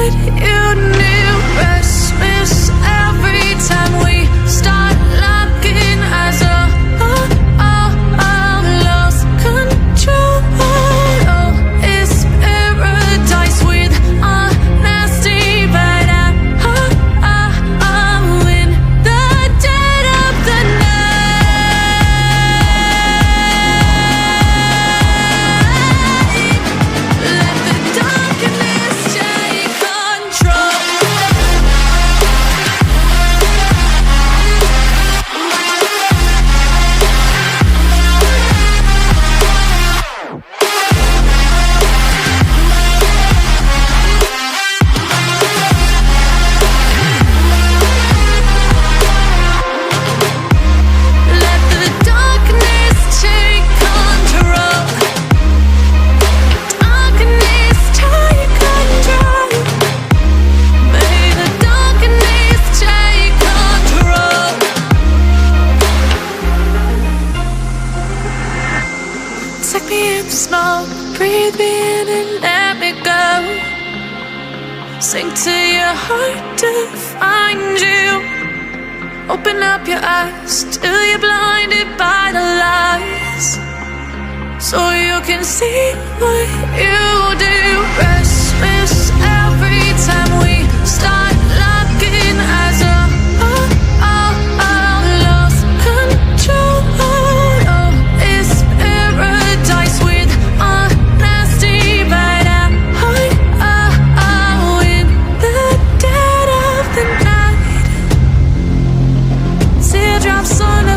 what you knew. Restless every time we start looking as a lost control. Oh, it's paradise with honesty, but I'm in the dead of the night. Let the darkness take control. Let the darkness take control. Darkness take control. May the darkness take control. Take me in the smoke, breathe me in and let me go. Sink to your heart to find you. Open up your eyes till you're blinded by the lies, so you can see what you do. Restless every time we start looking as a lost control. Oh, it's paradise with honesty, but I'm in the dead of the night. Teardrops on